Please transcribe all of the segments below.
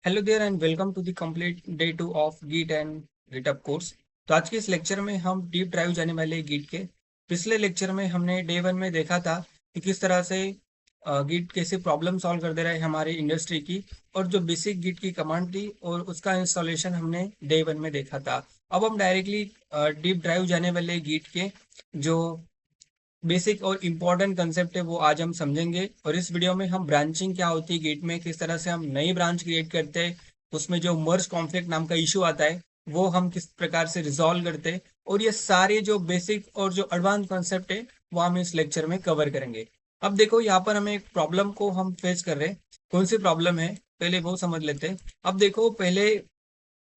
Hello there and welcome to the complete day 2 of git and GitHub course. तो आज के इस lecture में हम डीप ड्राइव जाने वाले गीट के। पिछले लेक्चर में हमने डे 1 में देखा था कि किस तरह से गीट कैसे प्रॉब्लम सॉल्व कर दे रहा है हमारी इंडस्ट्री की, और जो बेसिक गीट की कमांड थी और उसका इंस्टॉलेशन हमने डे 1 में देखा था। अब हम डायरेक्टली डीप ड्राइव जाने वाले गीट के जो बेसिक और इम्पोर्टेंट कंसेप्ट है वो आज हम समझेंगे। और इस वीडियो में हम ब्रांचिंग क्या होती है गिट में, किस तरह से हम नई ब्रांच क्रिएट करते हैं, उसमें जो मर्ज कॉन्फ्लिक्ट नाम का इशू आता है वो हम किस प्रकार से रिजॉल्व करते हैं, और ये सारे जो बेसिक और जो एडवांस कॉन्सेप्ट है वो हम इस लेक्चर में कवर करेंगे। अब देखो यहाँ पर हमें एक प्रॉब्लम को हम फेस कर रहे हैं। कौन सी प्रॉब्लम है पहले वो समझ लेते हैं। अब देखो पहले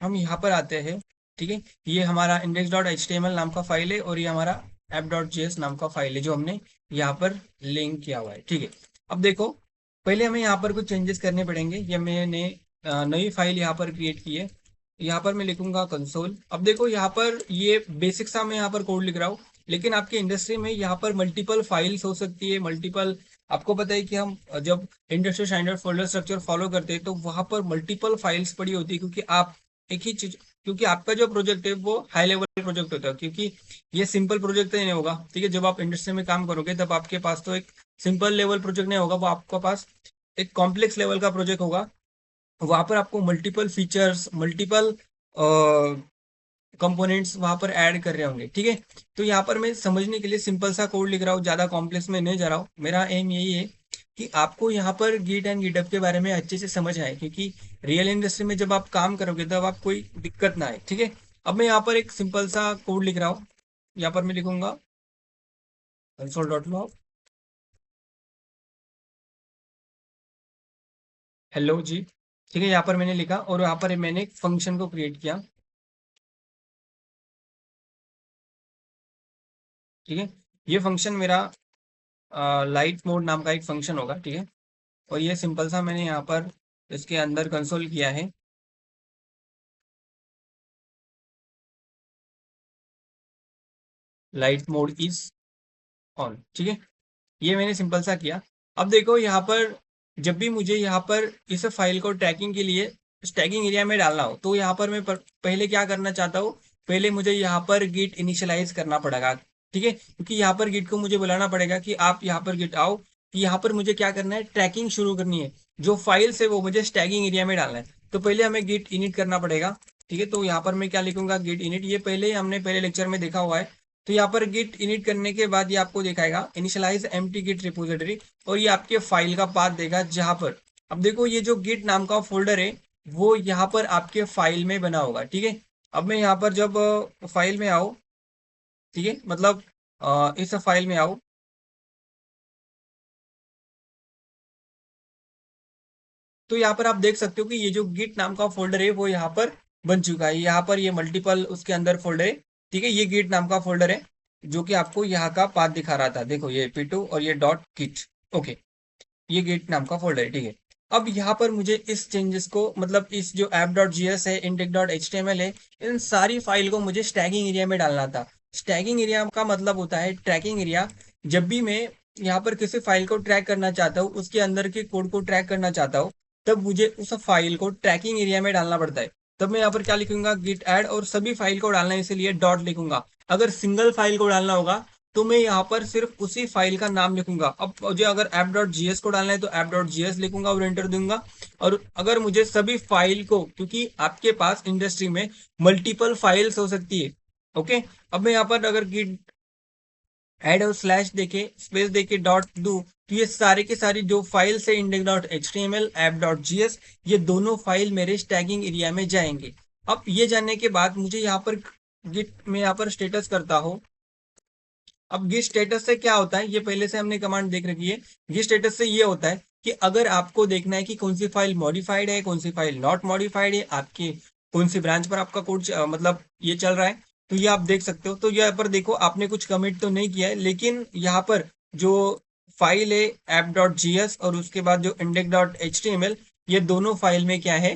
हम यहाँ पर आते हैं। ठीक है, ये हमारा index.html नाम का फाइल है और ये हमारा app.js नाम का फाइल है जो हमने यहाँ पर लिंक किया हुआ है। ठीक है, अब देखो पहले हमें यहाँ पर कुछ चेंजेस करने पड़ेंगे। ये मैंने नई फाइल यहाँ पर क्रिएट की है। यहाँ पर मैं लिखूंगा कंसोल। अब देखो यहाँ पर ये बेसिक सा मैं यहाँ पर कोड लिख रहा हूँ, लेकिन आपके इंडस्ट्री में यहाँ पर मल्टीपल फाइल्स हो सकती है, मल्टीपल। आपको पता है कि हम जब industry standard folder structure follow करते हैं तो वहां पर मल्टीपल फाइल्स पड़ी होती है, क्योंकि आप एक ही चीज, क्योंकि आपका जो प्रोजेक्ट है वो हाई लेवल प्रोजेक्ट होता है, क्योंकि ये सिंपल प्रोजेक्ट तो नहीं होगा। ठीक है, जब आप इंडस्ट्री में काम करोगे तब आपके पास तो एक सिंपल लेवल प्रोजेक्ट नहीं होगा, वो आपके पास एक कॉम्प्लेक्स लेवल का प्रोजेक्ट होगा। वहां पर आपको मल्टीपल फीचर्स, मल्टीपल कंपोनेंट्स वहां पर ऐड कर रहे होंगे। ठीक है, तो यहाँ पर मैं समझने के लिए सिंपल सा कोड लिख रहा हूँ, ज्यादा कॉम्प्लेक्स में नहीं जा रहा हूँ। मेरा एम यही है कि आपको यहाँ पर गिट एंड गिटहब के बारे में अच्छे से समझ आए, क्योंकि रियल इंडस्ट्री में जब आप काम करोगे तब आप कोई दिक्कत ना आए। ठीक है, अब मैं यहाँ पर एक सिंपल सा कोड लिख रहा हूँ। यहाँ पर मैं लिखूंगा console.log हेलो जी। ठीक है, यहाँ पर मैंने लिखा और यहाँ पर मैंने एक फंक्शन को क्रिएट किया। ठीक है, ये फंक्शन मेरा लाइट मोड नाम का एक फंक्शन होगा। ठीक है, और ये सिंपल सा मैंने यहाँ पर इसके अंदर कंसोल किया है। Light mode is on. ठीक है, ये मैंने सिंपल सा किया। अब देखो यहाँ पर जब भी मुझे यहाँ पर इस फाइल को ट्रैकिंग के लिए स्टैकिंग एरिया में डालना हो तो यहाँ पर मैं पहले क्या करना चाहता हूँ, पहले मुझे यहाँ पर गिट इनिशियलाइज करना पड़ेगा। ठीक है, क्योंकि यहाँ पर गिट को मुझे बुलाना पड़ेगा कि आप यहाँ पर गिट आओ, कि यहाँ पर मुझे क्या करना है, ट्रैकिंग शुरू करनी है। जो फाइल्स है वो मुझे स्टैकिंग एरिया में डालना है, तो पहले हमें गिट इनिट करना पड़ेगा। ठीक है, तो यहाँ पर मैं क्या लिखूंगा, गिट इनिट। ये पहले हमने पहले लेक्चर में देखा हुआ है। तो यहाँ पर गिट इनिट करने के बाद ये आपको दिखाएगा इनिशियलाइज एम्प्टी गिट रिपोजिटरी, और ये आपके फाइल का पाथ देगा जहां पर, अब देखो ये जो गिट नाम का फोल्डर है वो यहाँ पर आपके फाइल में बना होगा। ठीक है, अब मैं यहाँ पर जब फाइल में आओ, ठीक है, मतलब इस फाइल में आओ, तो यहाँ पर आप देख सकते हो कि ये जो गिट नाम का फोल्डर है वो यहाँ पर बन चुका है। यहाँ पर ये मल्टीपल उसके अंदर फोल्डर है। ठीक है, ये गिट नाम का फोल्डर है जो कि आपको यहाँ का पाथ दिखा रहा था। देखो ये P2 और ये डॉट गिट। ओके, ये गिट नाम का फोल्डर है। ठीक है, अब यहाँ पर मुझे इस चेंजेस को, मतलब इस जो app.js है, index.html है, इन सारी फाइल को मुझे स्टैकिंग एरिया में डालना था। स्टैकिंग एरिया का मतलब होता है ट्रैकिंग एरिया। जब भी मैं यहाँ पर किसी फाइल को ट्रैक करना चाहता हूँ, उसके अंदर के कोड को ट्रैक करना चाहता हूँ, तब मुझे उस फाइल को ट्रैकिंग एरिया में डालना पड़ता है। तब मैं यहाँ पर क्या लिखूंगा, गिट ऐड, और सभी फाइल को डालना है इसलिए डॉट लिखूंगा। अगर सिंगल फाइल को डालना होगा तो मैं यहाँ पर सिर्फ उसी फाइल का नाम लिखूंगा। अब मुझे अगर app.js को डालना है तो app.js लिखूंगा और एंटर दूंगा। और अगर मुझे सभी फाइल को, क्योंकि आपके पास इंडस्ट्री में मल्टीपल फाइल्स हो सकती है। ओके, अब मैं यहाँ पर अगर गिट ऐड और स्लैश देके स्पेस देके डॉट दू, तो ये सारे के सारी जो फाइल्स है index.html app.js, ये दोनों फाइल मेरे स्टैकिंग एरिया में जाएंगे। अब ये जानने के बाद मुझे यहाँ पर गिट में यहाँ पर स्टेटस करता हूँ। अब गिट स्टेटस से क्या होता है, ये पहले से हमने कमांड देख रखी है। गिट स्टेटस से ये होता है कि अगर आपको देखना है कि कौन सी फाइल मॉडिफाइड है, कौन सी फाइल नॉट मॉडिफाइड है, आपके कौन सी ब्रांच पर आपका कोड मतलब ये चल रहा है, तो ये आप देख सकते हो। तो यहाँ पर देखो आपने कुछ कमिट तो नहीं किया है, लेकिन यहाँ पर जो फाइल है app.js और उसके बाद जो index.html, ये दोनों फाइल में क्या है,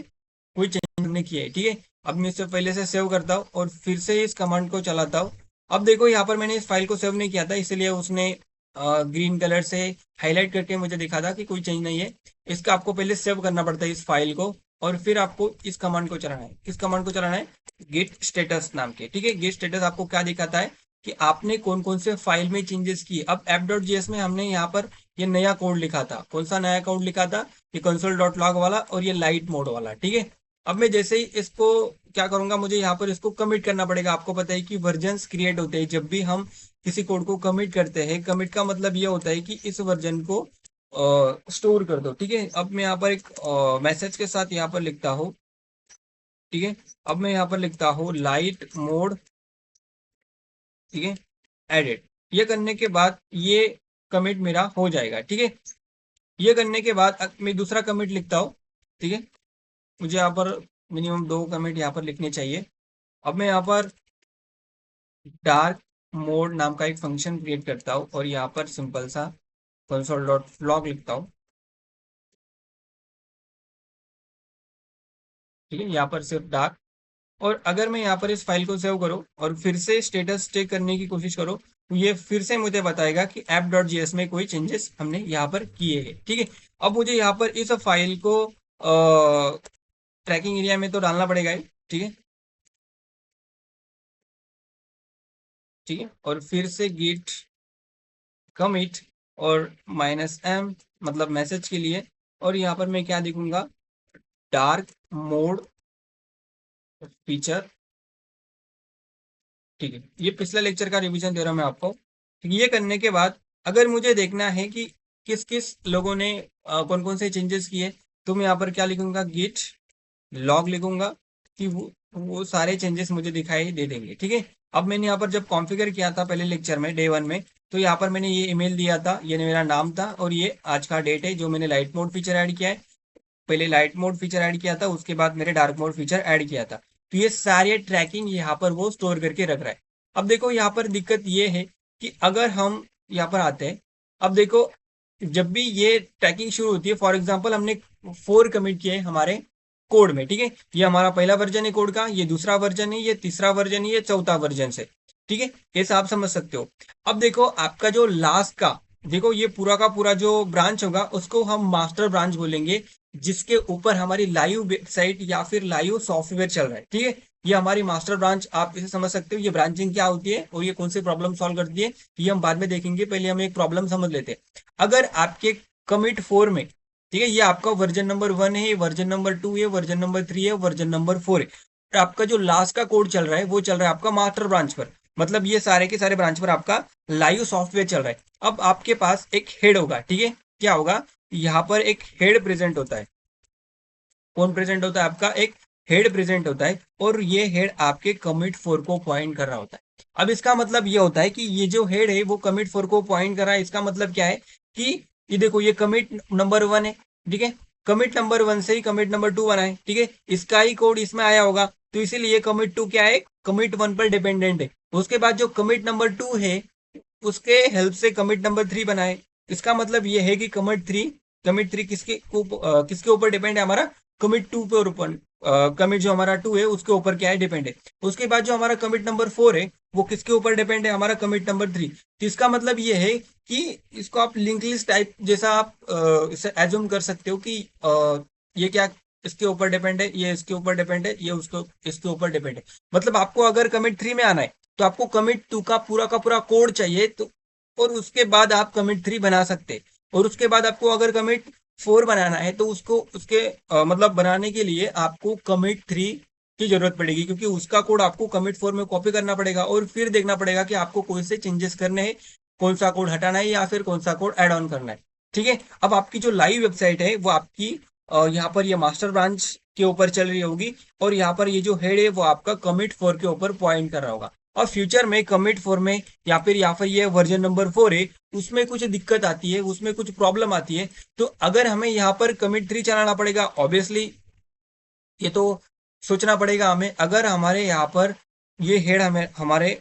कोई चेंज नहीं किया है। ठीक है, अब मैं इसे पहले से सेव करता हूँ और फिर से इस कमांड को चलाता हूँ। अब देखो यहाँ पर मैंने इस फाइल को सेव नहीं किया था, इसलिए उसने ग्रीन कलर से हाईलाइट करके मुझे दिखा था कि कोई चेंज नहीं है। इसका आपको पहले सेव करना पड़ता है इस फाइल को, और फिर आपको इस कमांड को चलाना है। किस कमांड को चलाना है? गेट स्टेटस नाम के, ठीक है। गेट स्टेटस आपको क्या दिखाता है कि आपने कौन कौन से फाइल में चेंजेस किए। अब app.js में हमने यहाँ पर ये नया कोड लिखा था। कौन सा नया कोड लिखा था? ये console.log वाला और ये लाइट मोड वाला, ठीक है। अब मैं जैसे ही इसको क्या करूंगा, मुझे यहाँ पर इसको कमिट करना पड़ेगा। आपको पता है कि वर्जन्स क्रिएट होते हैं जब भी हम किसी कोड को कमिट करते हैं। कमिट का मतलब ये होता है कि इस वर्जन को स्टोर कर दो, ठीक है। अब मैं यहाँ पर एक मैसेज के साथ यहाँ पर लिखता हूँ, ठीक है। अब मैं यहाँ पर लिखता हूँ लाइट मोड, ठीक है, एडिट। ये करने के बाद ये कमिट मेरा हो जाएगा, ठीक है। ये करने के बाद मैं दूसरा कमिट लिखता हूँ, ठीक है। मुझे यहाँ पर मिनिमम 2 कमिट यहाँ पर लिखने चाहिए। अब मैं यहाँ पर डार्क मोड नाम का एक फंक्शन क्रिएट करता हूँ और यहाँ पर सिंपल सा console.log लिखता हूँ, ठीक है। यहाँ पर सिर्फ डार्क। और अगर मैं यहाँ पर इस फाइल को सेव करूँ और फिर से स्टेटस चेक करने की कोशिश करूँ, तो ये फिर से मुझे बताएगा कि app.js में कोई चेंजेस हमने यहाँ पर किए हैं, ठीक है। अब मुझे यहाँ पर इस फाइल को ट्रैकिंग एरिया में तो डालना पड़ेगा ही, ठीक है, ठीक है। और फिर से git commit और -m मतलब मैसेज के लिए। और यहाँ पर मैं क्या लिखूंगा? डार्क मोड फीचर, ठीक है। ये पिछला लेक्चर का रिवीजन दे रहा हूँ मैं आपको। ये करने के बाद अगर मुझे देखना है कि किस किस लोगों ने कौन कौन से चेंजेस किए, तो मैं यहाँ पर क्या लिखूंगा? गिट लॉग लिखूंगा कि वो सारे चेंजेस मुझे दिखाई दे देंगे, ठीक है। अब मैंने यहाँ पर जब कॉन्फ़िगर किया था पहले लेक्चर में डे 1 में, तो यहाँ पर मैंने ये ईमेल दिया था, ये मेरा नाम था और ये आज का डेट है जो मैंने लाइट मोड फीचर ऐड किया है। पहले लाइट मोड फीचर ऐड किया था, उसके बाद मेरे डार्क मोड फीचर ऐड किया था। तो ये सारे ट्रैकिंग यहाँ पर वो स्टोर करके रख रहा है। अब देखो यहाँ पर दिक्कत ये है कि अगर हम यहाँ पर आते हैं, अब देखो जब भी ये ट्रैकिंग शुरू होती है, फॉर एग्जाम्पल हमने 4 कमिट किए हमारे कोड में, ठीक है। ये हमारा पहला वर्जन है कोड का, ये दूसरा वर्जन है, ये तीसरा वर्जन है, ये चौथा वर्जन है, ठीक है। ऐसा आप समझ सकते हो। अब देखो आपका जो लास्ट का, देखो ये पूरा का पूरा जो ब्रांच होगा उसको हम मास्टर ब्रांच बोलेंगे, जिसके ऊपर हमारी लाइव वेबसाइट या फिर लाइव सॉफ्टवेयर चल रहा है, ठीक है। ये हमारी मास्टर ब्रांच, आप इसे समझ सकते हो। ये ब्रांचिंग क्या होती है और ये कौन सी प्रॉब्लम सॉल्व करती है, ये हम बाद में देखेंगे। पहले हम एक प्रॉब्लम समझ लेते हैं। अगर आपके कमिट 4 में, ठीक है, ये आपका वर्जन नंबर 1 है, वर्जन नंबर 2 है, वर्जन नंबर 3 है, वर्जन नंबर 4 है, और आपका जो लास्ट का कोड चल रहा है वो चल रहा है आपका मास्टर ब्रांच पर। मतलब ये सारे के सारे ब्रांच पर आपका लाइव सॉफ्टवेयर चल रहा है। अब आपके पास एक हेड होगा, ठीक है। क्या होगा? यहाँ पर एक हेड प्रेजेंट होता है। कौन प्रेजेंट होता है? आपका एक हेड प्रेजेंट होता है और ये हेड आपके कमिट 4 को पॉइंट कर रहा होता है। अब इसका मतलब ये होता है कि ये जो हेड है वो कमिट 4 को पॉइंट कर रहा है। इसका मतलब क्या है कि ये देखो ये कमिट नंबर 1 है, ठीक है। कमिट नंबर 1 से ही कमिट नंबर 2 बना है, ठीक है। इसका ही कोड इसमें आया होगा, तो इसीलिए कमिट 2 क्या है? कमिट 1 पर डिपेंडेंट है। उसके बाद जो कमिट नंबर 2 है उसके हेल्प से कमिट नंबर 3 बना है। इसका मतलब ये है कि कमिट 3 किसके ऊपर डिपेंड है? हमारा कमिट 2 पे ऊपर। कमिट जो हमारा 2 है उसके ऊपर क्या है? डिपेंड है। उसके बाद जो हमारा कमिट नंबर 4 है वो किसके ऊपर डिपेंड है? हमारा कमिट नंबर 3। तो इसका मतलब ये है कि इसको आप लिंक लिस्ट टाइप जैसा आप इसे एज्यूम कर सकते हो कि ये क्या इसके ऊपर डिपेंड है, ये इसके ऊपर डिपेंड है, ये उसको इसके ऊपर डिपेंड है। मतलब आपको अगर कमिट 3 में आना है तो आपको कमिट 2 का पूरा कोड चाहिए, तो और उसके बाद आप कमिट 3 बना सकते। और उसके बाद आपको अगर कमिट 4 बनाना है तो उसको उसके मतलब बनाने के लिए आपको कमिट 3 की जरूरत पड़ेगी, क्योंकि उसका कोड आपको कमिट 4 में कॉपी करना पड़ेगा और फिर देखना पड़ेगा कि आपको कौन से चेंजेस करने हैं, कौन सा कोड हटाना है या फिर कौन सा कोड ऐड ऑन करना है, ठीक है। अब आपकी जो लाइव वेबसाइट है वो आपकी यहाँ पर ये मास्टर ब्रांच के ऊपर चल रही होगी और यहाँ पर ये जो हेड है वो आपका कमिट 4 के ऊपर पॉइंट कर रहा होगा। और फ्यूचर में कमिट 4 में या फिर ये वर्जन नंबर 4 है, उसमें कुछ दिक्कत आती है, उसमें कुछ प्रॉब्लम आती है, तो अगर हमें यहाँ पर कमिट 3 चलाना पड़ेगा। ऑब्वियसली ये तो सोचना पड़ेगा हमें, अगर हमारे यहाँ पर ये हेड हमें हमारे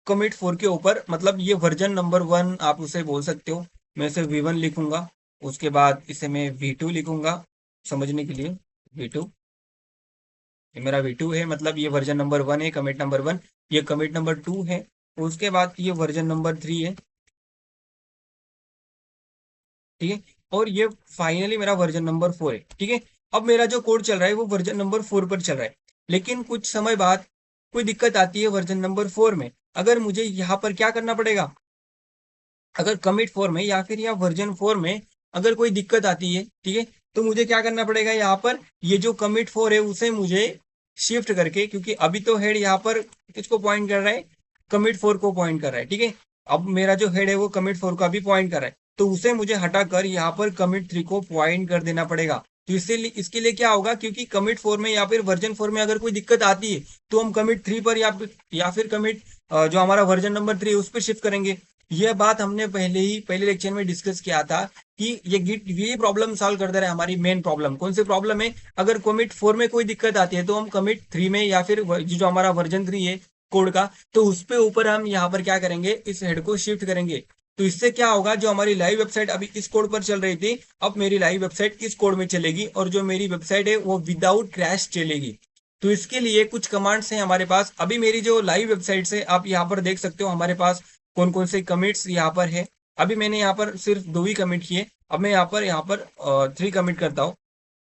कमिट 4 के ऊपर, मतलब ये वर्जन नंबर 1 आप उसे बोल सकते हो। मैं इसे V1 लिखूंगा, उसके बाद इसे मैं V2 लिखूंगा समझने के लिए। V2, ये मेरा V2 है, मतलब ये वर्जन नंबर 1 है, कमिट नंबर 1। ये कमिट नंबर 2 है, उसके बाद ये वर्जन नंबर 3 है, ठीक है। और ये फाइनली मेरा वर्जन नंबर 4 है, ठीक है। अब मेरा जो कोड चल रहा है वो वर्जन नंबर 4 पर चल रहा है, लेकिन कुछ समय बाद कोई दिक्कत आती है वर्जन नंबर 4 में। अगर मुझे यहाँ पर क्या करना पड़ेगा, अगर कमिट 4 में या फिर यहाँ वर्जन 4 में अगर कोई दिक्कत आती है, ठीक है, तो मुझे क्या करना पड़ेगा, यहाँ पर ये जो कमिट 4 है उसे मुझे शिफ्ट करके, क्योंकि अभी तो हेड यहाँ पर किसको पॉइंट कर रहा है, कमिट 4 को पॉइंट कर रहा है, ठीक है। अब मेरा जो हेड है वो कमिट 4 का भी पॉइंट कर रहा है, तो उसे मुझे हटाकर यहाँ पर कमिट 3 को पॉइंट कर देना पड़ेगा। तो इसके लिए क्या होगा, क्योंकि कमिट 4 में या फिर वर्जन 4 में अगर कोई दिक्कत आती है तो हम कमिट 3 पर या फिर कमिट जो हमारा वर्जन नंबर 3 है उस पर शिफ्ट करेंगे। यह बात हमने पहले लेक्चर में डिस्कस किया था कि ये गिट ये प्रॉब्लम सॉल्व कर दे रहा है। हमारी मेन प्रॉब्लम कौन सी प्रॉब्लम है, अगर कमिट 4 में कोई दिक्कत आती है तो हम कमिट 3 में या फिर जो हमारा वर्जन 3 है कोड का, तो उस पे ऊपर हम यहाँ पर क्या करेंगे, इस हेड को शिफ्ट करेंगे। तो इससे क्या होगा, जो हमारी लाइव वेबसाइट अभी इस कोड पर चल रही थी, अब मेरी लाइव वेबसाइट इस कोड में चलेगी और जो मेरी वेबसाइट है वो विदाउट क्रैश चलेगी। तो इसके लिए कुछ कमांड्स हैं हमारे पास। अभी मेरी जो लाइव वेबसाइट है आप यहाँ पर देख सकते हो हमारे पास कौन कौन से कमिट्स यहाँ पर है। अभी मैंने यहाँ पर सिर्फ 2 ही कमिट किए। अब मैं यहाँ पर 3 कमिट करता हूँ।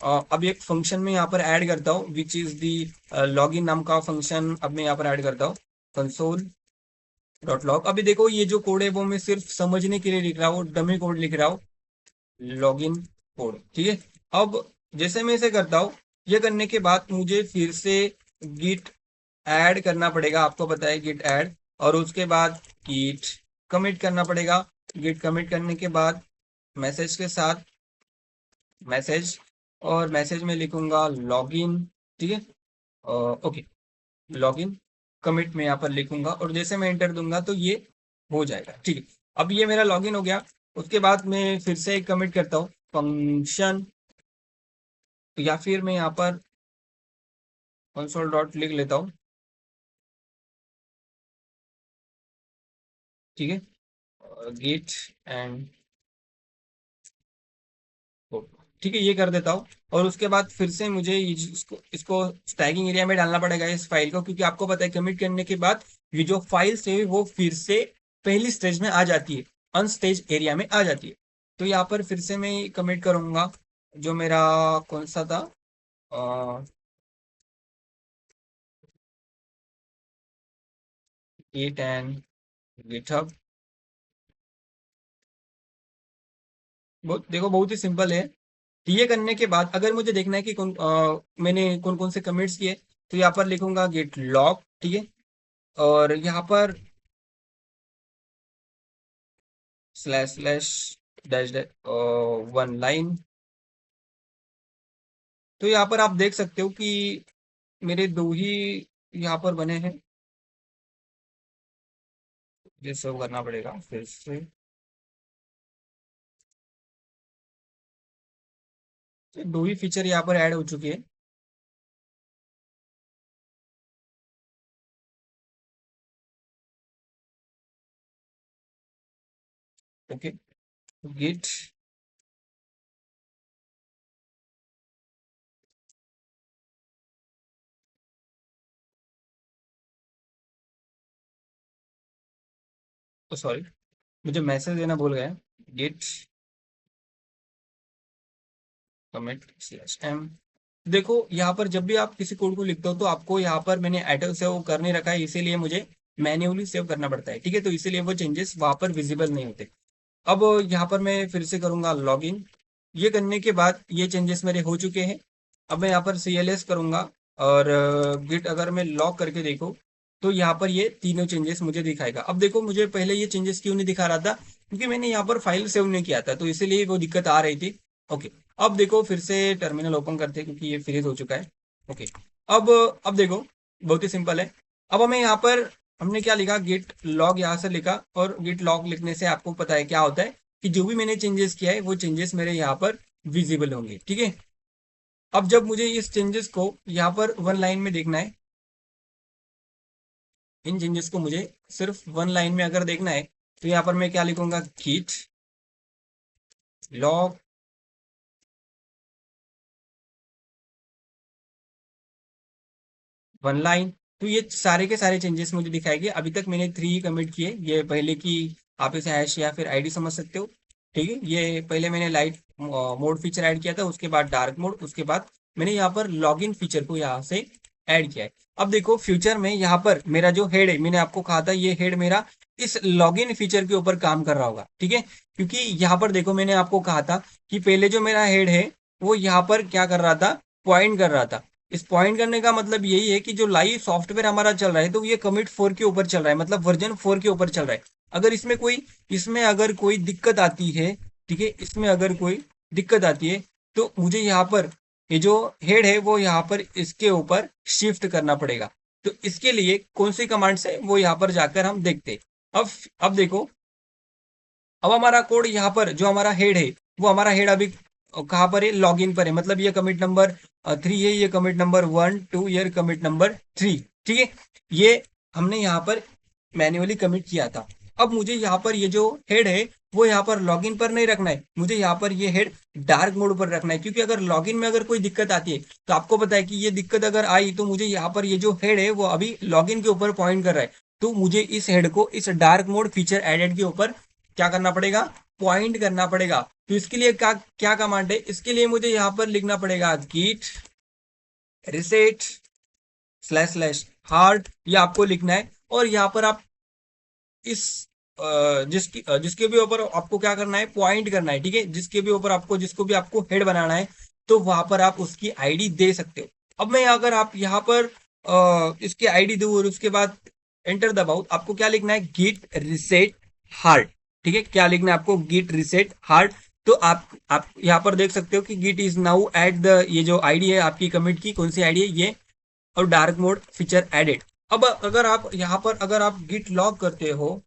अब एक फंक्शन में यहाँ पर ऐड करता हूँ विच इज दी लॉगिन नाम का फंक्शन। अब मैं यहाँ पर ऐड करता हूँ कंसोल डॉट लॉग। अभी देखो ये जो कोड है वो मैं सिर्फ समझने के लिए लिख रहा हूँ, डमी कोड लिख रहा हूँ, लॉगिन कोड, ठीक है। अब जैसे मैं इसे करता हूँ, ये करने के बाद मुझे फिर से गिट ऐड करना पड़ेगा। आपको पता है गिट ऐड, और उसके बाद गिट कमिट करना पड़ेगा। गिट कमिट करने के बाद मैसेज के साथ मैसेज, और मैसेज में लिखूंगा लॉगिन, ठीक है। ओके, लॉगिन कमिट में यहाँ पर लिखूंगा और जैसे मैं एंटर दूंगा तो ये हो जाएगा, ठीक है। अब ये मेरा लॉगिन हो गया। उसके बाद मैं फिर से एक कमिट करता हूँ फंक्शन, या फिर मैं यहाँ पर कंसोल डॉट लिख लेता हूँ, ठीक है, गेट एंड, ठीक है, ये कर देता हूँ। और उसके बाद फिर से मुझे इसको स्टैगिंग एरिया में डालना पड़ेगा इस फाइल को, क्योंकि आपको पता है कमिट करने के बाद ये जो फाइल है वो फिर से पहली स्टेज में आ जाती है, अनस्टेज एरिया में आ जाती है। तो यहाँ पर फिर से मैं कमिट करूंगा जो मेरा कौन सा था, git एंड गिटहब। देखो बहुत ही सिंपल है। ये करने के बाद अगर मुझे देखना है कि मैंने कौन कौन से कमिट्स किए, तो यहाँ पर लिखूंगा गेट लॉग, ठीक है, और यहाँ पर slash slash dash dash 1 line. तो यहाँ पर आप देख सकते हो कि मेरे 2 ही यहाँ पर बने हैं। ये सेव करना पड़ेगा फिर से। तो 2 ही फीचर यहाँ पर ऐड हो चुके हैं। ओके, गिट सॉरी, मुझे मैसेज देना भूल गया। Git commit slash M. देखो यहाँ पर जब भी आप किसी कोड को लिखते हो तो आपको यहाँ पर मैंने ऑटो सेव कर नहीं रखा है, इसीलिए मुझे मैन्युअली सेव करना पड़ता है, ठीक है। तो इसीलिए वो चेंजेस वहां पर विजिबल नहीं होते। अब यहाँ पर मैं फिर से करूंगा लॉगिन। ये करने के बाद ये चेंजेस मेरे हो चुके हैं। अब मैं यहाँ पर CLS करूंगा और गिट अगर मैं लॉग करके देखूँ तो यहाँ पर ये तीनों चेंजेस मुझे दिखाएगा। अब देखो मुझे पहले ये चेंजेस क्यों नहीं दिखा रहा था, क्योंकि मैंने यहाँ पर फाइल सेव नहीं किया था, तो इसीलिए वो दिक्कत आ रही थी। ओके, अब देखो फिर से टर्मिनल ओपन करते हैं क्योंकि ये फ्रीज हो चुका है। ओके, अब अब देखो बहुत ही सिंपल है। अब हमें यहाँ पर हमने क्या लिखा, गिट लॉग यहाँ से लिखा, और गिट लॉग लिखने से आपको पता है क्या होता है कि जो भी मैंने चेंजेस किया है वो चेंजेस मेरे यहाँ पर विजिबल होंगे, ठीक है। अब जब मुझे इस चेंजेस को यहाँ पर 1 लाइन में देखना है, इन चेंजेस को मुझे सिर्फ 1 लाइन में अगर देखना है, तो यहाँ पर मैं क्या लिखूंगा, गिट लॉग 1 लाइन। तो ये सारे के सारे चेंजेस मुझे दिखाएंगे। अभी तक मैंने 3 कमिट किए, ये पहले की आप इसे हैश या फिर आईडी समझ सकते हो। ठीक है, ये पहले मैंने लाइट मोड फीचर ऐड किया था, उसके बाद डार्क मोड, उसके बाद मैंने यहाँ पर लॉगिन फीचर को यहाँ से ऐड किया है। अब देखो फ्यूचर में यहाँ पर मेरा जो हेड है, मैंने आपको कहा था ये हेड मेरा इस लॉगिन फीचर के ऊपर काम कर रहा होगा, ठीक है। क्योंकि यहाँ पर देखो मैंने आपको कहा था कि पहले जो मेरा हेड है वो यहाँ पर क्या कर रहा था, पॉइंट कर रहा था। इस पॉइंट करने का मतलब यही है कि जो लाइव सॉफ्टवेयर हमारा चल रहा है तो ये कमिट 4 के ऊपर चल रहा है, मतलब वर्जन 4 के ऊपर चल रहा है। अगर इसमें अगर कोई दिक्कत आती है, ठीक है, इसमें अगर कोई दिक्कत आती है तो मुझे यहाँ पर ये जो हेड है वो यहाँ पर इसके ऊपर शिफ्ट करना पड़ेगा। तो इसके लिए कौन सी कमांड्स है वो यहाँ पर जाकर हम देखते हैं। अब देखो, अब हमारा कोड यहाँ पर जो हमारा हेड है वो हमारा हेड अभी कहाँ पर है, लॉगिन पर है। मतलब ये कमिट नंबर 3 है, ये कमिट नंबर 1 2, ये कमिट नंबर 3, ठीक है। ये हमने यहाँ पर मैन्युअली कमिट किया था। अब मुझे यहाँ पर ये जो हेड है वो यहाँ पर लॉगिन पर नहीं रखना है, मुझे यहाँ पर ये हेड डार्क मोड पर रखना है। क्योंकि अगर लॉगिन में अगर कोई दिक्कत आती है तो आपको पता है कि ये दिक्कत अगर आई तो मुझे यहाँ पर ये जो हेड है वो अभी लॉगिन के ऊपर पॉइंट कर रहा है। तो मुझे इस हेड को इस डार्क मोड फीचर एडेड के ऊपर क्या करना पड़ेगा, पॉइंट करना पड़ेगा। तो इसके लिए क्या क्या कमांड है, इसके लिए मुझे यहाँ पर लिखना पड़ेगा git reset //hard, ये आपको लिखना है। और यहाँ पर आप इस जिसके भी ऊपर आपको क्या करना है, पॉइंट करना है, ठीक है। जिसके भी ऊपर आपको जिसको भी आपको हेड बनाना है तो वहां पर आप उसकी आईडी दे सकते हो। अब मैं अगर आप यहाँ पर इसकी आईडी दूं और उसके बाद एंटर दबाऊं, आपको क्या लिखना है, गिट रिसेट हार्ड, ठीक है। क्या लिखना है आपको, गिट रिसेट हार्ड। तो आप यहाँ पर देख सकते हो कि git is now at the, ये जो आईडी है आपकी कमिट की, कौन सी आईडी है ये, और डार्क मोड फीचर एडेड। अब अगर आप यहाँ पर अगर आप गिट लॉग करते हो,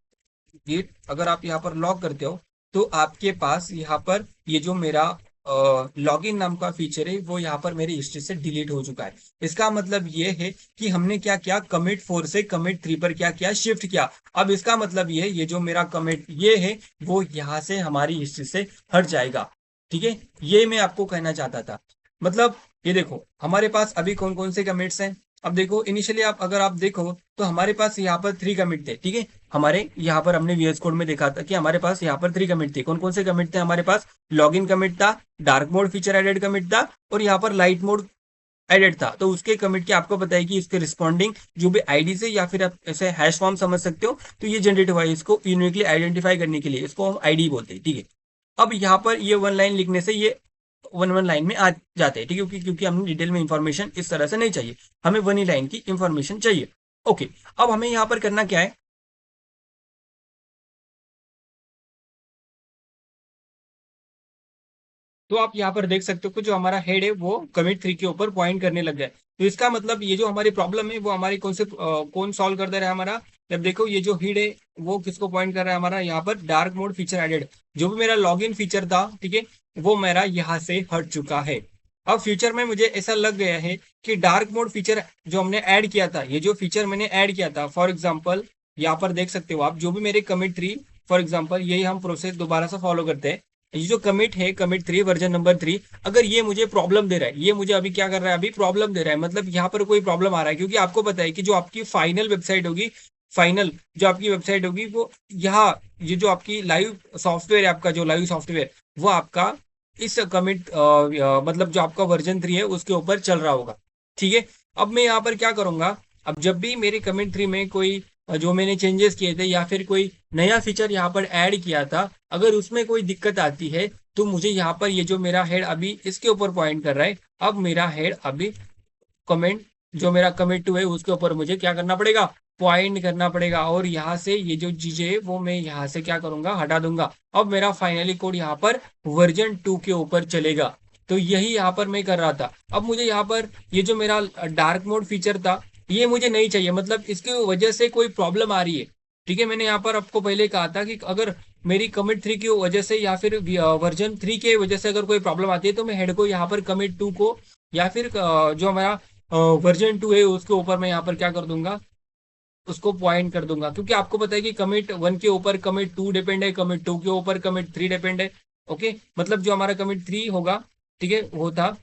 गिट अगर आप यहाँ पर लॉग करते हो तो आपके पास यहाँ पर ये जो मेरा लॉगिन नाम का फीचर है वो यहाँ पर मेरी हिस्ट्री से डिलीट हो चुका है। इसका मतलब ये है कि हमने क्या किया, कमिट 4 से कमिट 3 पर क्या किया, शिफ्ट किया। अब इसका मतलब ये जो मेरा कमिट ये है वो यहाँ से हमारी हिस्ट्री से हट जाएगा, ठीक है। ये मैं आपको कहना चाहता था। मतलब ये देखो हमारे पास अभी कौन कौन से कमिट्स हैं। अब देखो इनिशियली आप अगर आप देखो तो हमारे पास यहाँ पर 3 कमिट थे, ठीक है। हमारे यहाँ पर हमने वीएस कोड में देखा था कि हमारे पास यहाँ पर 3 कमिट थे। कौन कौन से कमिट थे हमारे पास, लॉगिन कमिट था, dark mode feature added commit था, और यहाँ पर लाइट मोड एडेड था। तो उसके कमिट के आपको पता है कि इसके रिस्पॉन्डिंग जो भी आईडी से या फिर आप ऐसे हैश फॉर्म समझ सकते हो, तो ये जनरेट हुआ है। इसको यूनिकली आइडेंटिफाई करने के लिए इसको हम आईडी बोलते हैं, ठीक है। अब यहाँ पर ये वन लाइन लिखने से ये वन लाइन में आ जाते हैं, ठीक है। क्योंकि हमें डिटेल में इंफॉर्मेशन इस तरह से नहीं चाहिए, हमें वन ही लाइन की इंफॉर्मेशन चाहिए। ओके, अब हमें यहाँ पर करना क्या है, तो आप यहाँ पर देख सकते हो कि जो हमारा हेड है वो कमिट 3 के ऊपर पॉइंट करने लग गया है। तो इसका मतलब ये जो हमारी प्रॉब्लम है वो हमारी कौन सॉल्व कर दे रहा है हमारा, जब देखो ये जो हेड है वो किसको पॉइंट कर रहा है हमारा, यहाँ पर डार्क मोड फीचर एडेड। जो भी मेरा लॉगिन फीचर था, ठीक है, वो मेरा यहाँ से हट चुका है। अब फ्यूचर में मुझे ऐसा लग गया है कि डार्क मोड फीचर जो हमने ऐड किया था, ये जो फीचर मैंने ऐड किया था, फॉर एग्जाम्पल यहाँ पर देख सकते हो आप, जो भी मेरे कमिट 3, फॉर एग्जाम्पल यही हम प्रोसेस दोबारा से फॉलो करते हैं। ये जो कमिट है, कमिट 3 वर्जन नंबर 3, अगर ये मुझे प्रॉब्लम दे रहा है, ये मुझे अभी क्या कर रहा है, अभी प्रॉब्लम दे रहा है, मतलब यहाँ पर कोई प्रॉब्लम आ रहा है। क्योंकि आपको पता है कि जो आपकी फाइनल वेबसाइट होगी, फाइनल जो आपकी वेबसाइट होगी वो यहाँ, ये जो आपकी लाइव सॉफ्टवेयर है, आपका जो लाइव सॉफ्टवेयर वो आपका इस कमिट मतलब जो आपका वर्जन 3 है उसके ऊपर चल रहा होगा, ठीक है। अब मैं यहाँ पर क्या करूंगा, अब जब भी मेरे कमिट 3 में कोई जो मैंने चेंजेस किए थे या फिर कोई नया फीचर यहाँ पर ऐड किया था, अगर उसमें कोई दिक्कत आती है तो मुझे यहाँ पर ये जो मेरा हेड अभी इसके ऊपर पॉइंट कर रहा है, अब मेरा हेड अभी कमेंट जो मेरा कमिट 2 है उसके ऊपर मुझे क्या करना पड़ेगा, पॉइंट करना पड़ेगा। और यहाँ से ये जो चीजें है वो मैं यहाँ से क्या करूंगा, हटा दूंगा। अब मेरा फाइनली कोड यहाँ पर वर्जन 2 के ऊपर चलेगा। तो यही यहाँ पर मैं कर रहा था। अब मुझे यहाँ पर ये जो मेरा डार्क मोड फीचर था ये मुझे नहीं चाहिए, मतलब इसकी वजह से कोई प्रॉब्लम आ रही है, ठीक है। मैंने यहाँ पर आपको पहले कहा था कि अगर मेरी कमिट 3 की वजह से या फिर वर्जन 3 के वजह से अगर कोई प्रॉब्लम आती है तो मैं हेड को यहाँ पर कमिट 2 को या फिर जो हमारा वर्जन 2 है उसके ऊपर मैं यहाँ पर क्या कर दूंगा, उसको पॉइंट कर दूंगा। क्योंकि आपको पता है कि कमिट 1 के ऊपर कमिट 2 डिपेंड है, कमिट 2 के ऊपर कमिट 3 डिपेंड है। ओके, मतलब जो हमारा कमिट 3 होगा, ठीक है, वो था,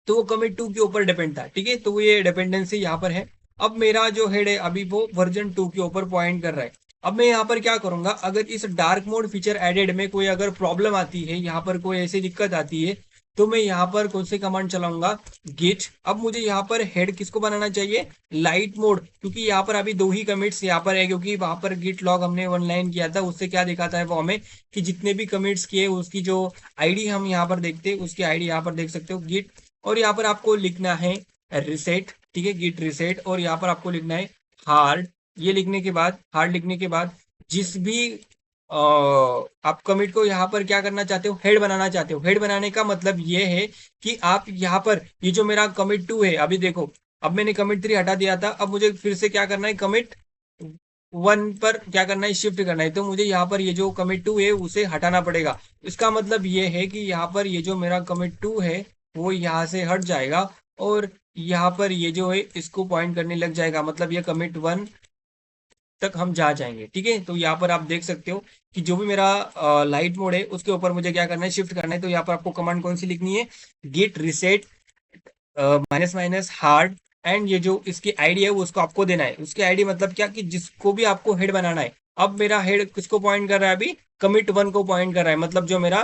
तो वो कमिट 2 के ऊपर डिपेंड था, ठीक है। तो ये डिपेंडेंसी यहाँ पर है। अब मेरा जो हेड है अभी वो वर्जन 2 के ऊपर पॉइंट कर रहा है। अब मैं यहाँ पर क्या करूंगा, अगर इस डार्क मोड फीचर एडेड में कोई अगर प्रॉब्लम आती है, यहाँ पर कोई ऐसी दिक्कत आती है, तो मैं यहाँ पर कौन से कमांड चलाऊंगा, गिट। अब मुझे यहाँ पर हेड किसको बनाना चाहिए, लाइट मोड, क्योंकि यहाँ पर अभी दो ही कमिट्स यहाँ पर है, क्योंकि वहां पर गिट लॉग हमने वन लाइन किया था, उससे क्या दिखाता है वो हमें कि जितने भी कमिट्स किए उसकी जो आईडी हम यहाँ पर देखते हैं, उसकी आईडी यहाँ पर देख सकते हो गिट। और यहाँ पर आपको लिखना है रिसेट, ठीक है, गिट रिसेट। और यहाँ पर आपको लिखना है हार्ड। ये लिखने के बाद, हार्ड लिखने के बाद, जिस भी आप कमिट को यहाँ पर क्या करना चाहते हो, हेड बनाना चाहते हो। हेड बनाने का मतलब ये है कि आप यहाँ पर ये जो मेरा कमिट 2 है, अभी देखो, अब मैंने कमिट 3 हटा दिया था, अब मुझे फिर से क्या करना है, कमिट 1 पर क्या करना है, शिफ्ट करना है। तो मुझे यहाँ पर ये जो कमिट 2 है उसे हटाना पड़ेगा। इसका मतलब ये है कि यहाँ पर ये जो मेरा कमिट 2 है वो यहाँ से हट जाएगा, और यहाँ पर ये जो है इसको पॉइंट करने लग जाएगा, मतलब ये कमिट 1 तक हम जा जाएंगे। ठीक है, तो यहाँ पर आप देख सकते हो कि जो भी मेरा लाइट मोड है उसके ऊपर मुझे क्या करना है, शिफ्ट करना है। तो यहाँ पर आपको कमांड कौन सी लिखनी है, git reset minus minus hard, and ये जो इसकी आईडी है वो उसको आपको देना है। उसकी आईडी मतलब क्या, कि जिसको भी आपको हेड बनाना है। अब मेरा हेड किसको पॉइंट कर रहा है, अभी कमिट 1 को पॉइंट कर रहा है, मतलब जो मेरा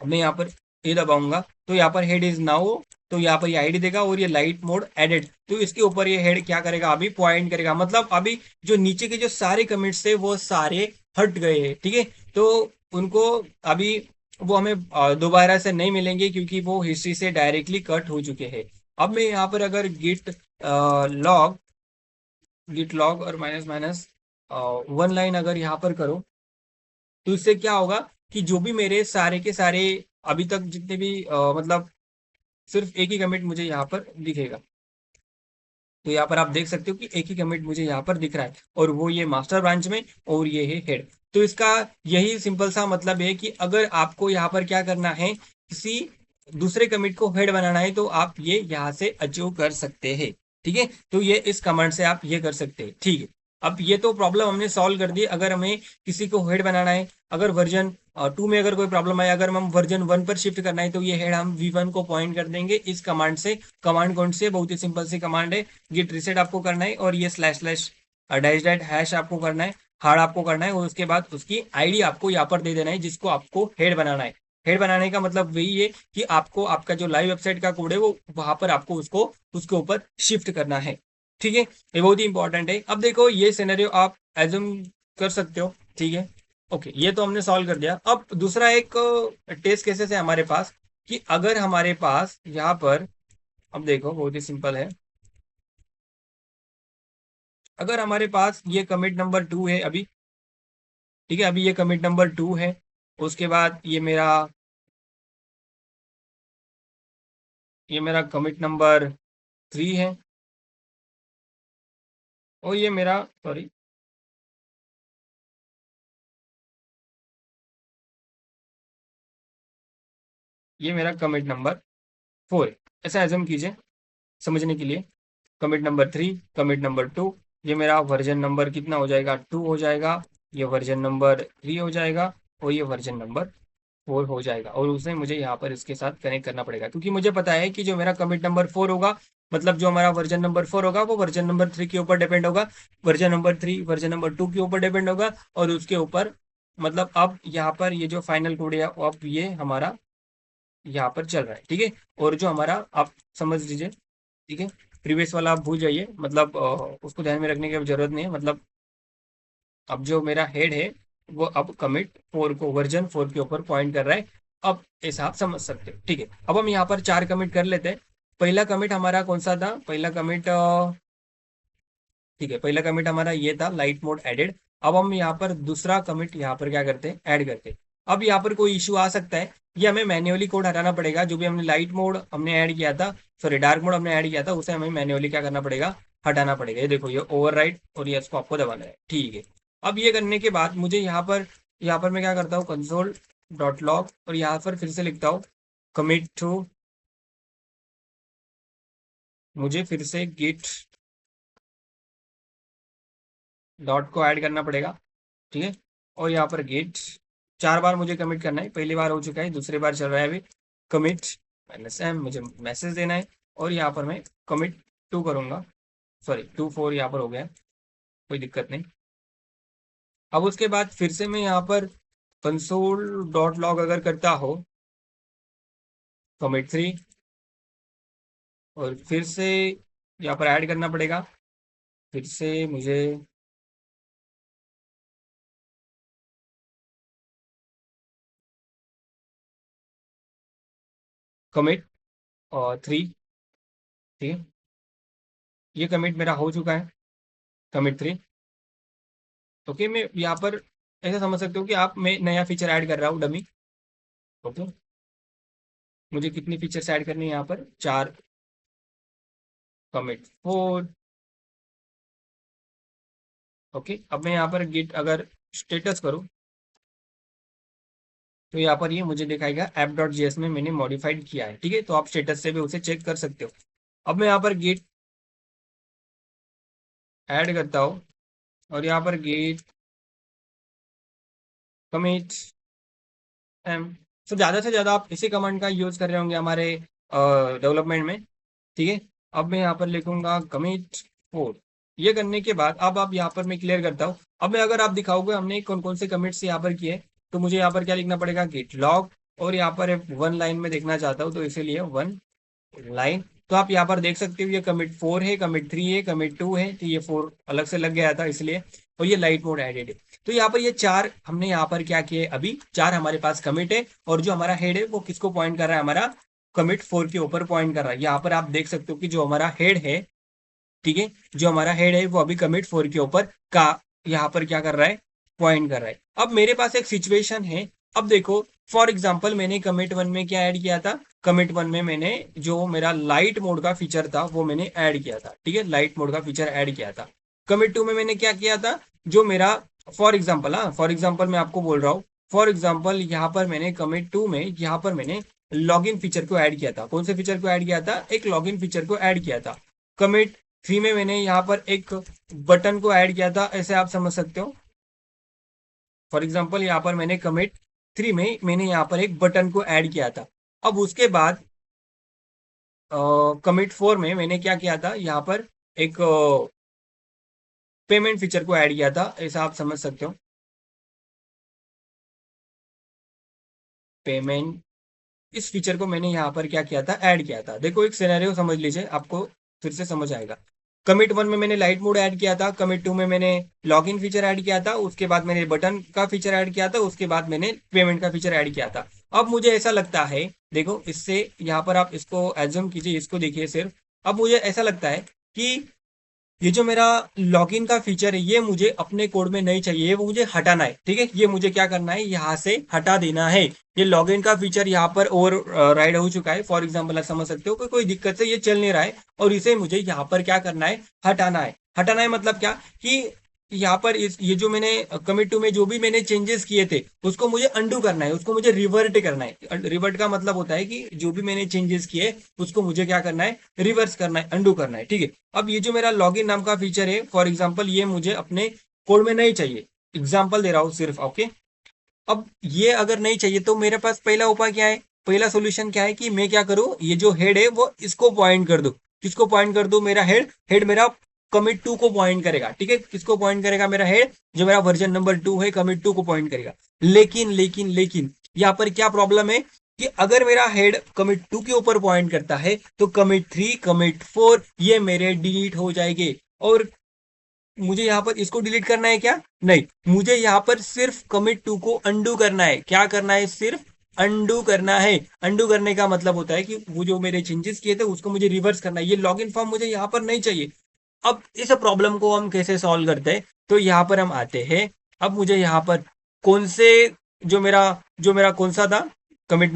मैं यहाँ पर ये दबाऊंगा तो यहाँ पर हेड इज नाउ, तो यहाँ पर ये आईडी देगा, और ये लाइट मोड एडेड, तो इसके ऊपर ये हेड क्या करेगा, अभी पॉइंट करेगा। मतलब अभी जो नीचे के जो सारे कमिट्स थे वो सारे हट गए हैं। ठीक है, तो उनको अभी वो हमें दोबारा से नहीं मिलेंगे, क्योंकि वो हिस्ट्री से डायरेक्टली कट हो चुके हैं। अब मैं यहाँ पर अगर लॉग गिट लॉग और माइनस माइनस वन लाइन अगर यहाँ पर करो, तो इससे क्या होगा कि जो भी मेरे सारे के सारे अभी तक जितने भी मतलब सिर्फ एक ही कमिट मुझे यहाँ पर दिखेगा। तो यहाँ पर आप देख सकते हो कि एक ही कमिट मुझे यहाँ पर दिख रहा है, और वो ये मास्टर ब्रांच में, और ये है हेड। तो इसका यही सिंपल सा मतलब है कि अगर आपको यहाँ पर क्या करना है, किसी दूसरे कमिट को हेड बनाना है, तो आप ये यहाँ से अचीव कर सकते हैं। ठीक है, तो ये इस कमांड से आप ये कर सकते हैं। ठीक है, अब ये तो प्रॉब्लम हमने सॉल्व कर दी। अगर हमें किसी को हेड बनाना है, अगर वर्जन 2 में अगर कोई प्रॉब्लम आए, अगर हम वर्जन 1 पर शिफ्ट करना है, तो ये हेड हम V1 को पॉइंट कर देंगे इस कमांड से। कमांड कौन सी है, बहुत ही सिंपल सी कमांड है, गिट रिसेट आपको करना है, और ये slash slash dash that hash आपको करना है, हार्ड आपको करना है, और उसके बाद उसकी आईडी आपको यहाँ पर दे देना है जिसको आपको हेड बनाना है। हेड बनाने का मतलब वही है कि आपको आपका जो लाइव वेबसाइट का कोड है वो वहां पर आपको उसको उसके ऊपर शिफ्ट करना है। ठीक है, ये बहुत ही इंपॉर्टेंट है। अब देखो ये सिनेरियो आप एज्यूम कर सकते हो। ठीक है, ओके, ये तो हमने सॉल्व कर दिया। अब दूसरा एक टेस्ट केसेस है हमारे पास, कि अगर हमारे पास यहाँ पर, अब देखो बहुत ही सिंपल है, अगर हमारे पास ये कमिट नंबर 2 है अभी, ठीक है, अभी ये कमिट नंबर 2 है, उसके बाद ये मेरा कमिट नंबर 3 है, और ये मेरा, सॉरी, ये मेरा कमिट नंबर 4 है। ऐसा एज्यूम कीजिए समझने के लिए, कमिट नंबर 3, कमिट नंबर 2, ये मेरा वर्जन नंबर कितना हो जाएगा, 2 हो जाएगा, ये वर्जन नंबर 3 हो जाएगा, और ये वर्जन नंबर 4 हो जाएगा। और उसे मुझे यहाँ पर इसके साथ कनेक्ट करना पड़ेगा, क्योंकि मुझे पता है कि जो मेरा कमिट नंबर 4 होगा, मतलब जो हमारा वर्जन नंबर 4 होगा वो वर्जन नंबर 3 के ऊपर डिपेंड होगा, वर्जन नंबर 3 वर्जन नंबर 2 के ऊपर डिपेंड होगा, और उसके ऊपर, मतलब अब यहाँ पर ये जो फाइनल कोड है अब ये हमारा यहाँ पर चल रहा है। ठीक है, और जो हमारा, आप समझ लीजिए, ठीक है, प्रीवियस वाला आप भूल जाइए, मतलब उसको ध्यान में रखने की अब जरूरत नहीं है। मतलब अब जो मेरा हेड है वो अब कमिट 4 को, वर्जन 4 के ऊपर पॉइंट कर रहा है। अब ऐसा आप समझ सकते हो। ठीक है, अब हम यहाँ पर 4 कमिट कर लेते हैं। पहला कमिट हमारा कौन सा था, पहला कमिट, ठीक है, पहला कमिट हमारा ये था, लाइट मोड एडेड। अब हम यहाँ पर दूसरा कमिट यहाँ पर क्या करते हैं, ऐड करते हैं। अब यहाँ पर कोई इशू आ सकता है, ये हमें मैन्युअली कोड हटाना पड़ेगा। जो भी हमने लाइट मोड हमने ऐड किया था, सॉरी डार्क मोड हमने ऐड किया था, उसे हमें मैन्युअली क्या करना पड़ेगा, हटाना पड़ेगा। ये देखो, ये ओवरराइट, और ये इसको आपको दबाना है। ठीक है, अब ये करने के बाद मुझे यहाँ पर मैं क्या करता हूँ, कंसोल डॉट लॉग, और यहाँ पर फिर से लिखता हूँ कमिट टू, मुझे फिर से गिट डॉट को ऐड करना पड़ेगा। ठीक है, और यहाँ पर गेट 4 बार मुझे कमिट करना है, पहली बार हो चुका है, दूसरी बार चल रहा है अभी, कमिट माइनस एम, मुझे मैसेज देना है, और यहाँ पर मैं कमिट 2 करूँगा, सॉरी 2 4 यहाँ पर हो गया, कोई दिक्कत नहीं। अब उसके बाद फिर से मैं यहाँ पर कंसोल डॉट लॉग अगर करता हो कमिट 3 और फिर से यहाँ पर ऐड करना पड़ेगा। फिर से मुझे कमिट और 3, ठीक है, ये कमिट मेरा हो चुका है, कमिट 3। ओके, मैं यहाँ पर ऐसा समझ सकते हो कि आप मैं नया फीचर ऐड कर रहा हूँ डमी। ओके, मुझे कितनी फीचर्स ऐड करनी है यहाँ पर, 4, कमिट 4। ओके, अब मैं यहाँ पर गिट अगर स्टेटस करूँ तो यहाँ पर ये मुझे दिखाएगा ऐप डॉट जीएस में मैंने मॉडिफाइड किया है, ठीक है, तो आप स्टेटस से भी उसे चेक कर सकते हो। अब मैं यहाँ पर गिट ऐड करता हूँ और यहाँ पर गिट कमिट एम। तो ज़्यादा से ज़्यादा आप इसी कमांड का यूज़ कर रहे होंगे हमारे डेवलपमेंट में, ठीक है। अब मैं यहाँ पर लिखूंगा कमिट 4। ये करने के बाद अब आप यहाँ पर मैं क्लियर करता हूँ। अब मैं अगर आप दिखाओगे हमने कौन कौन से कमिट्स यहाँ पर किए, तो मुझे यहाँ पर क्या लिखना पड़ेगा, गिट लॉग, और यहाँ पर 1 लाइन में देखना चाहता हूँ तो इसीलिए 1 लाइन। तो आप यहाँ पर देख सकते हो ये कमिट 4 है, कमिट 3 है, कमिट 2 है, तो ये 4 अलग से लग गया था इसलिए, और ये लाइट मोड एडेड है। तो यहाँ पर ये 4 हमने यहाँ पर क्या किए, अभी 4 हमारे पास कमिट है, और जो हमारा हेड है वो किसको पॉइंट कर रहा है, हमारा कमिट 4 के ऊपर पॉइंट कर रहा है। यहाँ पर आप देख सकते हो कि जो हमारा हेड है, ठीक है, जो हमारा हेड है वो अभी कमिट 4 के ऊपर का यहाँ पर क्या कर रहा है, पॉइंट कर रहा है। अब मेरे पास एक सिचुएशन है, अब देखो फॉर एग्जांपल मैंने कमिट 1 में क्या ऐड किया था, कमिट 1 में मैंने जो मेरा लाइट मोड का फीचर था वो मैंने ऐड किया था, ठीक है, लाइट मोड का फीचर ऐड किया था। कमिट 2 में मैंने क्या किया था, जो मेरा फॉर एग्जाम्पल, हाँ फॉर एग्जाम्पल मैं आपको बोल रहा हूँ, फॉर एग्जाम्पल यहाँ पर मैंने कमिट 2 में यहाँ पर मैंने लॉगिन फीचर को ऐड किया था। कौन से फीचर को ऐड किया था, एक लॉगिन फीचर को ऐड किया था। कमिट 3 में मैंने यहाँ पर एक बटन को ऐड किया था, ऐसे आप समझ सकते हो। फॉर एग्जाम्पल यहाँ पर मैंने कमिट 3 में मैंने यहाँ पर एक बटन को ऐड किया था। अब उसके बाद कमिट 4 में मैंने क्या किया था, यहाँ पर एक पेमेंट फीचर को ऐड किया था, ऐसा आप समझ सकते हो। पेमेंट, इस फीचर को मैंने यहाँ पर क्या किया था, ऐड किया था। देखो एक सिनेरियो समझ लीजिए, आपको फिर से समझ आएगा। कमिट 1 में मैंने लाइट मोड ऐड किया था, कमिट 2 में मैंने लॉगिन फीचर ऐड किया था, उसके बाद मैंने बटन का फीचर ऐड किया था, उसके बाद मैंने पेमेंट का फीचर ऐड किया था। अब मुझे ऐसा लगता है, देखो इससे यहाँ पर आप इसको एज्यूम कीजिए, इसको देखिए सिर्फ। अब मुझे ऐसा लगता है कि ये जो मेरा लॉगिन का फीचर है ये मुझे अपने कोड में नहीं चाहिए, वो मुझे हटाना है, ठीक है। ये मुझे क्या करना है, यहाँ से हटा देना है। ये लॉगिन का फीचर यहाँ पर ओवर राइड हो चुका है, फॉर एग्जांपल आप समझ सकते हो कि कोई दिक्कत से ये चल नहीं रहा है, और इसे मुझे यहाँ पर क्या करना है, हटाना है। हटाना है मतलब क्या, कि यहाँ पर ये जो मैंने कमिट 2 में जो भी मैंने चेंजेस किए थे उसको मुझे अंडू करना है, उसको मुझे रिवर्ट करना है। रिवर्ट का मतलब होता है कि जो भी मैंने चेंजेस किए उसको मुझे क्या करना है, रिवर्स करना है, अंडू करना है, ठीक है। अब ये जो मेरा लॉगिन नाम का फीचर है, फॉर एग्जाम्पल ये मुझे अपने कोड में नहीं चाहिए, एग्जाम्पल दे रहा हूँ सिर्फ, ओके। अब ये अगर नहीं चाहिए तो मेरे पास पहला उपाय क्या है, पहला सोल्यूशन क्या है कि मैं क्या करूं, ये जो हेड है वो इसको पॉइंट कर दूं। किसको पॉइंट कर दूं, मेरा हेड, हेड मेरा कमिट 2 को पॉइंट करेगा, ठीक है। किसको पॉइंट करेगा, मेरा हेड जो मेरा वर्जन नंबर 2 है कमिट 2 को पॉइंट करेगा। लेकिन लेकिन लेकिन यहाँ पर क्या प्रॉब्लम है कि अगर मेरा हेड कमिट 2 के ऊपर पॉइंट करता है तो कमिट 3, कमिट 4 ये मेरे डिलीट हो जाएंगे। और मुझे यहाँ पर इसको डिलीट करना है क्या, नहीं, मुझे यहाँ पर सिर्फ कमिट 2 को अंडू करना है। क्या करना है, सिर्फ अंडू करना है। अंडू करने का मतलब होता है कि वो जो मेरे चेंजेस किए थे उसको मुझे रिवर्स करना है। ये लॉगिन फॉर्म मुझे यहाँ पर नहीं चाहिए। अब इस प्रॉब्लम को हम कैसे सॉल्व करते हैं, तो यहाँ पर हम आते हैं। अब मुझे यहाँ पर कौन से जो मेरा कौन सा था, कमिट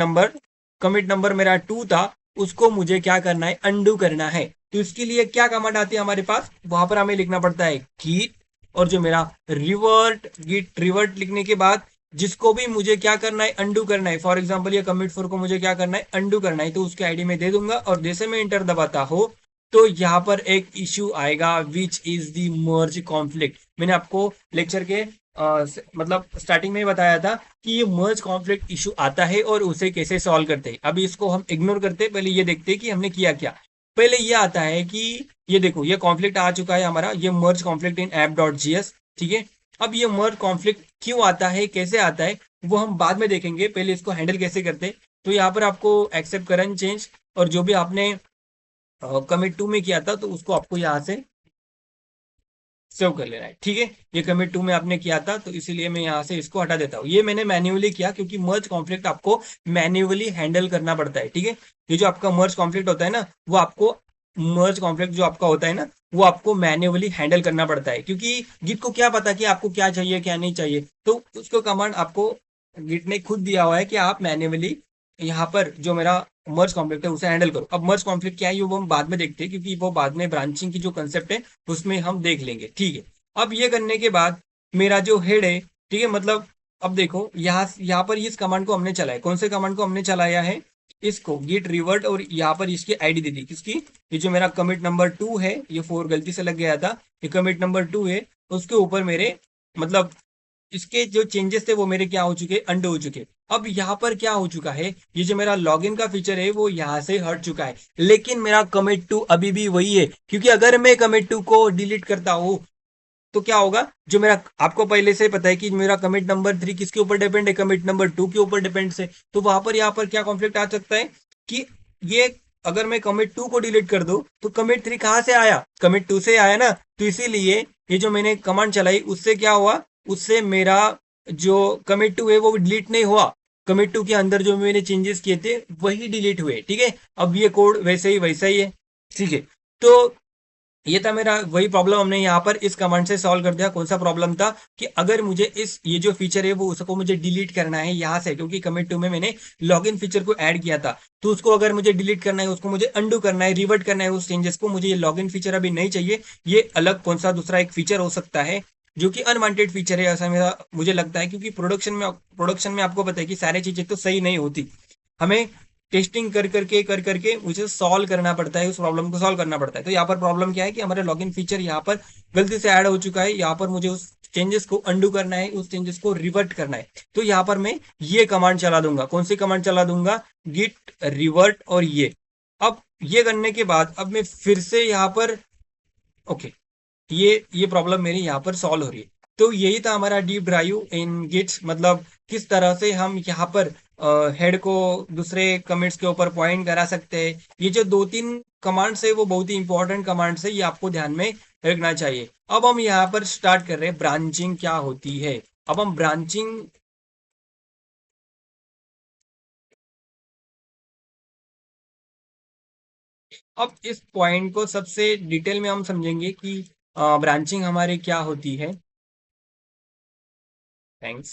नंबर मेरा 2 था, उसको मुझे क्या करना है, अंडू करना है। तो इसके लिए क्या कमांड आती है हमारे पास, वहां पर हमें लिखना पड़ता है गिट, और जो मेरा रिवर्ट, गिट रिवर्ट लिखने के बाद जिसको भी मुझे क्या करना है, अंडू करना है। फॉर एग्जांपल ये कमिट 4 को मुझे क्या करना है, अंडू करना है, तो उसके आईडी में दे दूंगा, और जैसे मैं इंटर दबाता हो तो यहाँ पर एक इश्यू आएगा, which is the merge conflict. मैंने आपको लेक्चर के मतलब स्टार्टिंग में ही बताया था कि ये मर्ज कॉन्फ्लिक्ट इशू आता है और उसे कैसे सॉल्व करते हैं। अभी इसको हम इग्नोर करते हैं, पहले ये देखते हैं कि हमने किया क्या। पहले ये आता है कि ये देखो ये कॉन्फ्लिक्ट आ चुका है हमारा, ये merge conflict in app dot JS, ठीक है। अब ये मर्ज कॉन्फ्लिक्ट क्यों आता है, कैसे आता है, वो हम बाद में देखेंगे, पहले इसको हैंडल कैसे करते हैं। तो यहाँ पर आपको एक्सेप्ट करंट चेंज और जो भी आपने कमिट टू में किया था तो उसको आपको यहाँ से सेव कर लेना है, ठीक है। ये कमिट टू में आपने किया था तो इसीलिए मैं यहाँ से इसको हटा देता हूँ। ये मैंने मैन्युअली किया क्योंकि मर्ज कॉन्फ्लिक्ट आपको मैन्युअली हैंडल करना पड़ता है, ठीक है। ये जो आपका मर्ज कॉन्फ्लिक्ट होता है ना, वो आपको मर्ज कॉन्फ्लिक्ट जो आपका होता है ना, वो आपको मैन्युअली हैंडल करना पड़ता है, क्योंकि गिट को क्या पता कि आपको क्या चाहिए क्या नहीं चाहिए। तो उसको कमांड आपको गिट ने खुद दिया हुआ है कि आप मैन्युअली यहाँ पर जो मेरा मर्ज कॉन्फ्लिक्ट है उसे हैंडल करो। अब मर्ज कॉन्फ्लिक्ट क्या है वो हम बाद में देखते हैं, क्योंकि वो बाद में ब्रांचिंग की जो कंसेप्ट है उसमें हम देख लेंगे, ठीक है। अब ये करने के बाद मेरा जो हेड है, ठीक है, मतलब अब देखो यहाँ पर इस कमांड को हमने चलाया, कौन से कमांड को हमने चलाया है, इसको गिट रिवर्ट, और यहाँ पर इसकी आईडी दे दी किसकी, ये जो मेरा कमिट नंबर 2 है, ये 4 गलती से लग गया था, ये कमिट नंबर 2 है, उसके ऊपर मेरे मतलब इसके जो चेंजेस थे वो मेरे क्या हो चुके, अंडो हो चुके। अब यहाँ पर क्या हो चुका है, ये जो मेरा लॉगिन का फीचर है वो यहाँ से हट चुका है, लेकिन मेरा कमिट टू अभी भी वही है, क्योंकि अगर मैं कमिट टू को डिलीट करता हूँ तो क्या होगा, जो मेरा आपको पहले से पता है कि मेरा कमिट नंबर 3 किसके ऊपर डिपेंड है, कमिट नंबर 2 के ऊपर डिपेंड से, तो वहां पर यहाँ पर क्या कॉन्फ्लिक्ट आ सकता है कि ये अगर मैं कमिट 2 को डिलीट कर दूं तो कमिट 3 कहां से आया, कमिट 2 से आया ना। तो इसीलिए ये जो मैंने कमांड चलाई उससे क्या हुआ, उससे मेरा जो कमिट 2 है वो डिलीट नहीं हुआ, कमिट 2 के अंदर जो मैंने चेंजेस किए थे वही डिलीट हुए, ठीक है। अब ये कोड वैसे ही वैसा ही है, ठीक है। तो ये था मेरा वही प्रॉब्लम, हमने यहाँ पर इस कमांड से सॉल्व कर दिया। कौन सा प्रॉब्लम था कि अगर मुझे इस ये जो फीचर है वो उसको मुझे डिलीट करना है यहाँ से, क्योंकि कमिट टू में मैंने लॉगिन फीचर को ऐड किया था, तो उसको अगर मुझे डिलीट करना है, उसको मुझे अंडू करना है, रिवर्ट करना है उस चेंजेस को, मुझे ये लॉगिन फीचर अभी नहीं चाहिए। ये अलग कौन सा दूसरा एक फीचर हो सकता है जो कि अनवांटेड फीचर है, ऐसा मेरा मुझे लगता है, क्योंकि प्रोडक्शन में आपको पता है कि सारी चीजें तो सही नहीं होती, हमें टेस्टिंग कर करके मुझे सॉल्व करना पड़ता है, उस प्रॉब्लम को सॉल्व करना पड़ता है। तो यहाँ पर प्रॉब्लम क्या है कि हमारे लॉगिन फीचर यहाँ पर गलती से ऐड हो चुका है, यहाँ पर मुझे उस चेंजेस को अंडू करना है, उस चेंजेस को रिवर्ट करना है। तो यहाँ पर मैं ये कमांड चला दूंगा, कौन सी कमांड चला दूंगा, गिट रिवर्ट, और ये अब ये करने के बाद अब मैं फिर से यहाँ पर ओके, ये प्रॉब्लम मेरी यहाँ पर सॉल्व हो रही है। तो यही था हमारा डीप ड्राइव इन गिट्स, मतलब किस तरह से हम यहाँ पर हेड को दूसरे कमिट्स के ऊपर पॉइंट करा सकते हैं। ये जो 2-3 कमांड्स है वो बहुत ही इंपॉर्टेंट कमांड्स है, ये आपको ध्यान में रखना चाहिए। अब हम यहाँ पर स्टार्ट कर रहे हैं ब्रांचिंग क्या होती है। अब हम ब्रांचिंग, अब इस पॉइंट को सबसे डिटेल में हम समझेंगे कि ब्रांचिंग हमारी क्या होती है। थैंक्स।